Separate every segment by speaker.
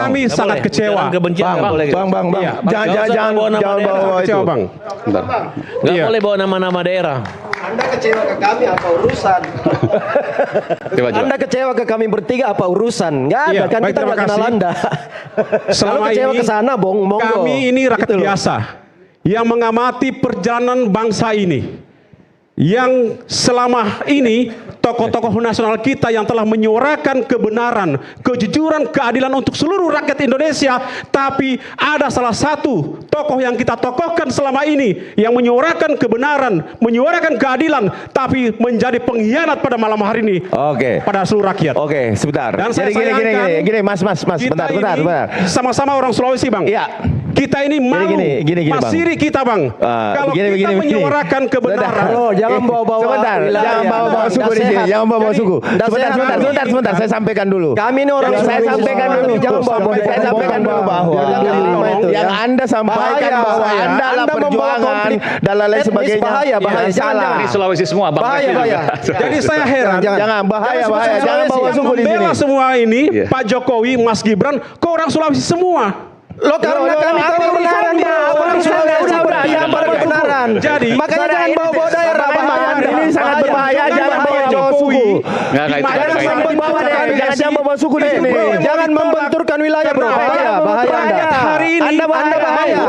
Speaker 1: Kami sangat kecewa.
Speaker 2: Bang.
Speaker 1: Iya.
Speaker 2: Jangan bawa itu.
Speaker 1: Bang.
Speaker 3: Nggak
Speaker 1: Iya.
Speaker 3: boleh bawa nama-nama daerah.
Speaker 4: Anda kecewa ke kami apa urusan? Anda kecewa ke kami bertiga apa urusan? Nggak ada
Speaker 1: Iya,
Speaker 4: kan,
Speaker 1: baik,
Speaker 4: kita
Speaker 1: terima
Speaker 4: nggak kenal
Speaker 1: kasih.
Speaker 4: Anda. Kalau
Speaker 1: Selama
Speaker 4: kecewa
Speaker 1: ini
Speaker 4: ke sana, monggo.
Speaker 1: kami ini rakyat
Speaker 4: Gitu loh.
Speaker 1: biasa yang mengamati perjalanan bangsa ini. Yang selama ini tokoh-tokoh nasional kita yang telah menyuarakan kebenaran, kejujuran, keadilan untuk seluruh rakyat Indonesia, tapi ada salah satu tokoh yang kita tokohkan selama ini yang menyuarakan kebenaran, menyuarakan keadilan, tapi menjadi pengkhianat pada malam hari ini pada seluruh rakyat.
Speaker 2: Oke, sebentar.
Speaker 1: Dan
Speaker 2: Jadi gini, Mas,
Speaker 1: kita
Speaker 2: bentar.
Speaker 1: ini sama-sama orang Sulawesi, Bang.
Speaker 2: Iya.
Speaker 1: Kita ini mau
Speaker 2: Gini, Bang.
Speaker 1: masiri kita, Bang. Kalau kita menyuarakan kebenaran.
Speaker 4: Halo, jangan bawa-bawa
Speaker 2: Sebentar,
Speaker 4: wilayah.
Speaker 2: jangan bawa-bawa
Speaker 4: Nggak
Speaker 2: suku di sini,
Speaker 4: sehat.
Speaker 2: jangan bawa-bawa
Speaker 4: Jadi,
Speaker 2: suku.
Speaker 4: nggak sehat.
Speaker 2: Sebentar, saya sampaikan dulu.
Speaker 4: Kami ini orang
Speaker 2: Saya
Speaker 4: Sulawesi.
Speaker 2: sampaikan dulu,
Speaker 4: Jangan bawa-bawa.
Speaker 2: saya sampaikan dulu bahwa yang Anda sampaikan
Speaker 4: Bahaya,
Speaker 2: bahwa
Speaker 4: saya.
Speaker 2: Anda lah
Speaker 4: Anda membawa
Speaker 2: perjuangan
Speaker 4: konflik
Speaker 2: dan lain
Speaker 4: etnis,
Speaker 2: sebagainya.
Speaker 4: bahaya.
Speaker 2: Salah.
Speaker 4: Jangan.
Speaker 5: Ini Sulawesi semua, Bang.
Speaker 4: Bahaya.
Speaker 1: Jadi saya heran.
Speaker 2: Jangan bahaya,
Speaker 4: Jangan
Speaker 2: jangan bawa
Speaker 1: Yang
Speaker 2: suku di sini.
Speaker 1: membela semua ini,
Speaker 5: Iya.
Speaker 1: Pak Jokowi, Mas Gibran, ke orang Sulawesi semua.
Speaker 4: Lo karena kami tahu kebenaran, bro. Orang Sulawesi berpihak pada kebenaran.
Speaker 1: Jadi,
Speaker 4: makanya jangan bawa-bawa daerah. Bahaya.
Speaker 2: Ini sangat berbahaya, jangan bawa suku.
Speaker 5: Nggak
Speaker 2: Jangan bawa suku di sini.
Speaker 4: Jangan membenturkan wilayah, bro. Bahaya Anda.
Speaker 1: hari ini
Speaker 4: Anda bahaya.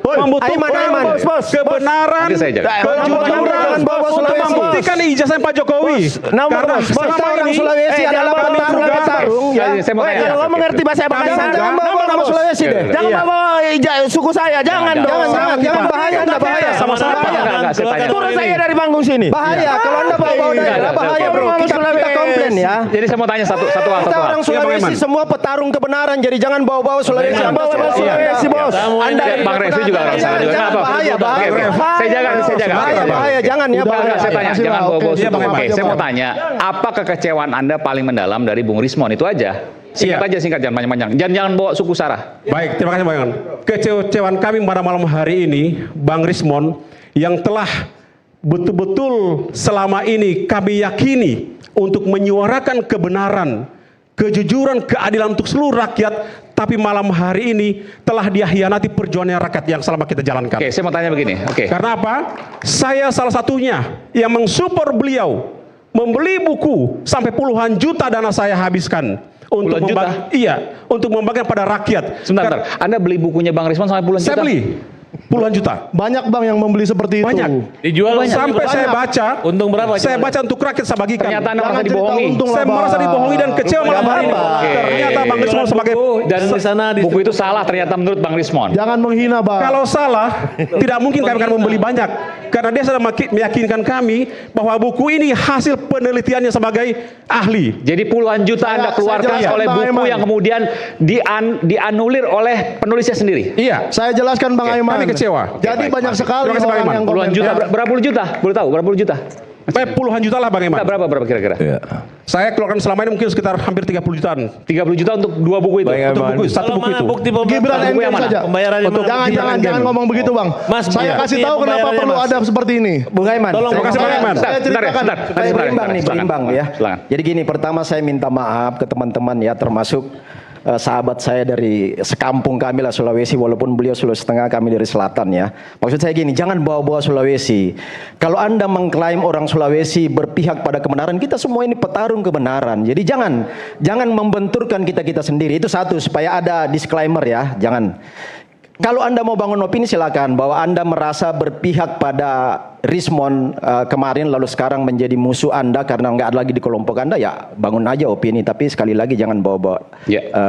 Speaker 1: membutuhkan
Speaker 4: Aiman.
Speaker 1: kebenaran,
Speaker 5: Nanti saya jaga.
Speaker 1: kejujuran
Speaker 4: Jangan bawa
Speaker 1: untuk
Speaker 4: Sulawesi.
Speaker 1: membuktikan ijazah Pak Jokowi. Karena selama
Speaker 4: orang
Speaker 1: ini
Speaker 4: Sulawesi adalah
Speaker 1: kami
Speaker 4: petarung.
Speaker 1: juga
Speaker 5: Saya mau tanya.
Speaker 2: Kalau lo mengerti bahasa bahasa,
Speaker 4: Jangan bawa nama Sulawesi deh.
Speaker 2: jangan bawa suku saya, jangan dong.
Speaker 4: Jangan bahaya Anda, bahaya.
Speaker 1: Sama-sama.
Speaker 5: Enggak, saya tanya.
Speaker 2: Turun saya dari panggung sini.
Speaker 4: Bahaya kalau Anda bawa daerah, bahaya bro. Kita komplain ya.
Speaker 5: Jadi saya mau tanya satu hal.
Speaker 4: Kita orang Sulawesi
Speaker 1: Iman.
Speaker 4: semua petarung kebenaran, jadi jangan bawa-bawa Sulawesi.
Speaker 2: Jangan bawa
Speaker 4: Anda
Speaker 2: Sulawesi, bos.
Speaker 4: Anda
Speaker 5: Bang Refli juga orang sana juga.
Speaker 4: Jangan
Speaker 5: Kenapa?
Speaker 4: bahaya,
Speaker 5: Oke,
Speaker 4: bahaya.
Speaker 5: oke. Saya jaga.
Speaker 4: Bahaya, jangan ya.
Speaker 5: Enggak, saya tanya, jangan bawa-bawa
Speaker 1: Iya,
Speaker 5: suku.
Speaker 1: Bang Iman.
Speaker 5: Oke, saya mau tanya, apa kekecewaan Anda paling mendalam dari Bung Rismon itu aja? Singkat, jangan panjang-panjang. Jangan bawa suku Sarah.
Speaker 1: Baik, terima kasih Bang Iwan. Kecewaan kami pada malam hari ini, Bang Rismon, yang telah betul-betul selama ini kami yakini untuk menyuarakan kebenaran, kejujuran, keadilan untuk seluruh rakyat, tapi malam hari ini telah dia hianati perjuangan rakyat yang selama kita jalankan.
Speaker 5: Oke, saya mau tanya begini. Oke.
Speaker 1: Karena apa? Saya salah satunya yang mensupport beliau, membeli buku sampai puluhan juta dana saya habiskan untuk untuk membagikan pada rakyat.
Speaker 5: Sebentar. Anda beli bukunya Bang Rismon sampai puluhan juta?
Speaker 1: Saya beli puluhan juta.
Speaker 6: Banyak bang yang membeli seperti itu.
Speaker 1: Banyak.
Speaker 3: Dijual
Speaker 1: Sampai saya baca.
Speaker 3: Untung berapa?
Speaker 1: Saya baca untuk rakyat saya bagikan.
Speaker 5: Ternyata Anda merasa
Speaker 6: Jangan cerita
Speaker 5: dibohongi.
Speaker 6: untung lah,
Speaker 1: Saya
Speaker 6: Bang.
Speaker 1: merasa dibohongi dan kecewa malam hari ini.
Speaker 5: Oke.
Speaker 1: Ternyata Bang Rismon sebagai
Speaker 3: dan di sana
Speaker 5: Buku itu salah ternyata menurut Bang Rismon.
Speaker 6: Jangan menghina bang.
Speaker 1: kalau salah tidak mungkin kami akan membeli banyak karena dia sudah meyakinkan kami bahwa buku ini hasil penelitiannya sebagai ahli.
Speaker 5: Jadi puluhan juta Anda keluarkan
Speaker 6: jelaskan,
Speaker 5: oleh
Speaker 6: Bang
Speaker 5: buku
Speaker 6: Aiman.
Speaker 5: yang kemudian dianulir oleh penulisnya sendiri.
Speaker 1: Iya.
Speaker 6: Saya jelaskan bang Aiman.
Speaker 1: Kami kecewa.
Speaker 6: Jadi
Speaker 5: Baik,
Speaker 6: banyak
Speaker 5: baik.
Speaker 6: sekali
Speaker 1: Terima kasih, Bang
Speaker 6: orang
Speaker 1: Aiman.
Speaker 6: yang
Speaker 5: Puluhan
Speaker 6: komen.
Speaker 5: juta,
Speaker 6: Ya.
Speaker 5: berapa puluh juta? Boleh tahu berapa puluh juta?
Speaker 1: Puluhan juta lah Bang Iman.
Speaker 5: Berapa kira-kira?
Speaker 1: Saya keluarkan selama ini mungkin sekitar hampir 30 jutaan.
Speaker 5: 30 juta untuk 2 buku itu.
Speaker 1: Untuk buku satu buku itu.
Speaker 3: bukti
Speaker 6: Gibran
Speaker 5: Buku yang
Speaker 6: endorse
Speaker 5: mana?
Speaker 6: saja.
Speaker 3: Pembayarannya
Speaker 6: Untuk
Speaker 3: mana?
Speaker 6: jangan ngomong begitu bang.
Speaker 3: Mas,
Speaker 6: Saya
Speaker 3: iya.
Speaker 6: kasih
Speaker 3: Bukti
Speaker 6: tahu kenapa
Speaker 3: pembayarannya,
Speaker 6: perlu
Speaker 3: Mas.
Speaker 6: ada seperti ini.
Speaker 4: Bung Aiman,
Speaker 3: Tolong,
Speaker 1: Terima kasih Bang Iman.
Speaker 6: Saya ceritakan.
Speaker 4: supaya berimbang nih, berimbang ya.
Speaker 5: Silakan.
Speaker 4: Jadi gini, pertama saya minta maaf ke teman-teman ya, termasuk sahabat saya dari sekampung kami lah Sulawesi, walaupun beliau Sulawesi Tengah, kami dari selatan ya. Maksud saya gini, jangan bawa-bawa Sulawesi. Kalau Anda mengklaim orang Sulawesi berpihak pada kebenaran, kita semua ini petarung kebenaran. Jadi jangan membenturkan kita sendiri. Itu satu, supaya ada disclaimer ya, jangan. Kalau Anda mau bangun opini silakan, bahwa Anda merasa berpihak pada Rismon kemarin lalu sekarang menjadi musuh Anda karena nggak ada lagi di kelompok Anda, ya bangun aja opini, tapi sekali lagi jangan bawa-bawa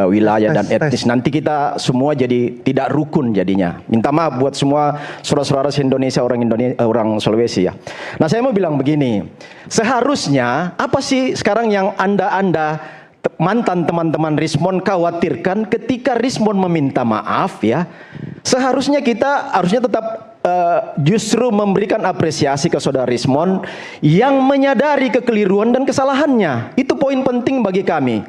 Speaker 4: wilayah dan etnis. Nanti kita semua jadi tidak rukun jadinya. Minta maaf buat semua saudara-saudara Indonesia, orang Sulawesi ya. Nah, saya mau bilang begini, seharusnya apa sih sekarang yang Anda mantan teman-teman Rismon khawatirkan ketika Rismon meminta maaf ya, seharusnya kita harusnya tetap justru memberikan apresiasi ke saudara Rismon yang menyadari kekeliruan dan kesalahannya. Itu poin penting bagi kami.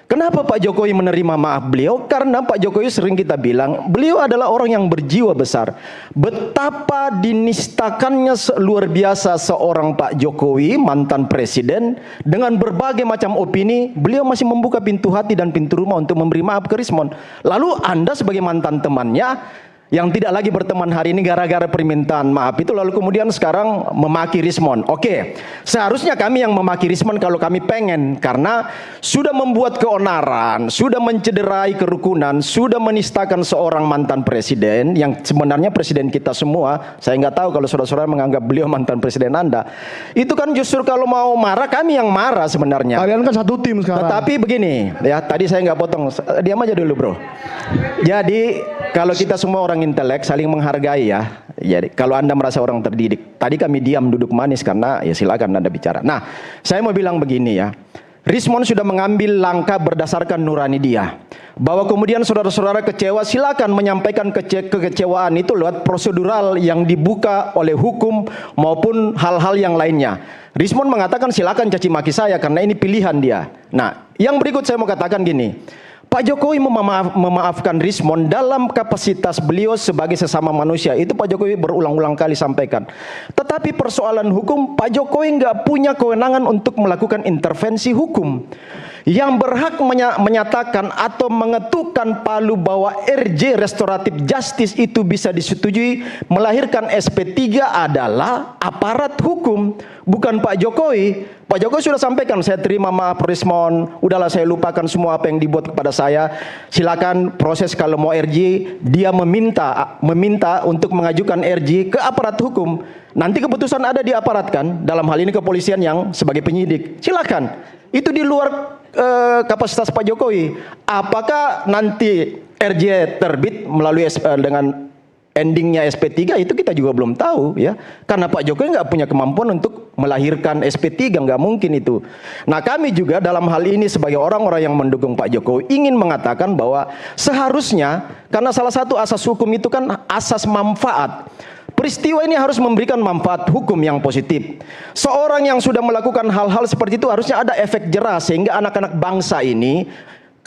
Speaker 4: Kenapa Pak Jokowi menerima maaf beliau? Karena Pak Jokowi sering kita bilang, beliau adalah orang yang berjiwa besar. Betapa dinistakannya luar biasa seorang Pak Jokowi, mantan presiden, dengan berbagai macam opini, beliau masih membuka pintu hati dan pintu rumah untuk memberi maaf ke Rismon. Lalu Anda sebagai mantan temannya, yang tidak lagi berteman hari ini gara-gara permintaan maaf itu, lalu kemudian sekarang memaki Rismon. Oke, seharusnya kami yang memaki Rismon kalau kami pengen, karena sudah membuat keonaran, sudah mencederai kerukunan, sudah menistakan seorang mantan presiden yang sebenarnya presiden kita semua. Saya nggak tahu kalau saudara-saudara menganggap beliau mantan presiden Anda. Itu kan justru kalau mau marah, kami yang marah sebenarnya.
Speaker 6: Kalian kan satu tim sekarang.
Speaker 4: Tetapi begini, ya tadi saya nggak potong, diam aja dulu bro. Jadi kalau kita semua orang intelek saling menghargai ya. Jadi kalau Anda merasa orang terdidik, tadi kami diam duduk manis karena ya silakan Anda bicara. Nah, saya mau bilang begini ya. Rismon sudah mengambil langkah berdasarkan nurani dia. Bahwa kemudian saudara-saudara kecewa, silakan menyampaikan kekecewaan itu lewat prosedural yang dibuka oleh hukum maupun hal-hal yang lainnya. Rismon mengatakan silakan caci maki saya karena ini pilihan dia. Nah, yang berikut saya mau katakan gini. Pak Jokowi memaafkan Rismon dalam kapasitas beliau sebagai sesama manusia. Itu Pak Jokowi berulang-ulang kali sampaikan. Tetapi persoalan hukum, Pak Jokowi nggak punya kewenangan untuk melakukan intervensi hukum. Yang berhak menyatakan atau mengetukkan palu bahwa RJ Restoratif Justice itu bisa disetujui melahirkan SP3 adalah aparat hukum, bukan Pak Jokowi. Pak Jokowi sudah sampaikan, saya terima maaf Rismon, udahlah saya lupakan semua apa yang dibuat kepada saya. Silakan proses kalau mau RJ, dia meminta untuk mengajukan RJ ke aparat hukum. Nanti keputusan ada di aparat kan, dalam hal ini kepolisian yang sebagai penyidik. Silakan. Itu di luar kapasitas Pak Jokowi. Apakah nanti RJ terbit melalui dengan endingnya SP3 itu kita juga belum tahu ya, karena Pak Jokowi nggak punya kemampuan untuk melahirkan SP3, nggak mungkin itu. Nah kami juga dalam hal ini sebagai orang-orang yang mendukung Pak Jokowi ingin mengatakan bahwa seharusnya, karena salah satu asas hukum itu kan asas manfaat. Peristiwa ini harus memberikan manfaat hukum yang positif. Seorang yang sudah melakukan hal-hal seperti itu harusnya ada efek jerah sehingga anak-anak bangsa ini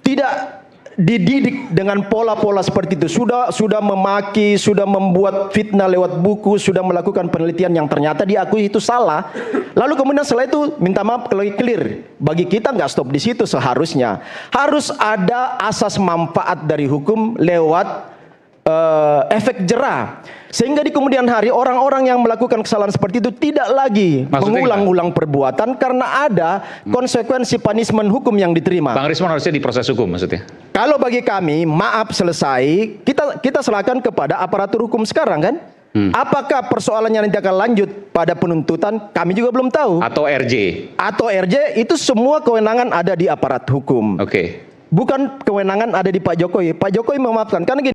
Speaker 4: tidak dididik dengan pola-pola seperti itu. Sudah memaki, sudah membuat fitnah lewat buku, sudah melakukan penelitian yang ternyata diakui itu salah. Lalu kemudian setelah itu minta maaf kalau clear. Bagi kita nggak stop di situ seharusnya. Harus ada asas manfaat dari hukum lewat efek jerah. Sehingga di kemudian hari orang-orang yang melakukan kesalahan seperti itu tidak lagi mengulang-ulang perbuatan karena ada konsekuensi punishment hukum yang diterima.
Speaker 5: Bang Rismon harusnya diproses hukum maksudnya?
Speaker 4: Kalau bagi kami maaf selesai, kita serahkan kepada aparatur hukum sekarang kan? Apakah persoalannya nanti akan lanjut pada penuntutan? Kami juga belum tahu.
Speaker 5: Atau RJ?
Speaker 4: Atau RJ itu semua kewenangan ada di aparat hukum.
Speaker 5: Oke.
Speaker 4: Bukan kewenangan ada di Pak Jokowi. Pak Jokowi memaafkan. Karena gini,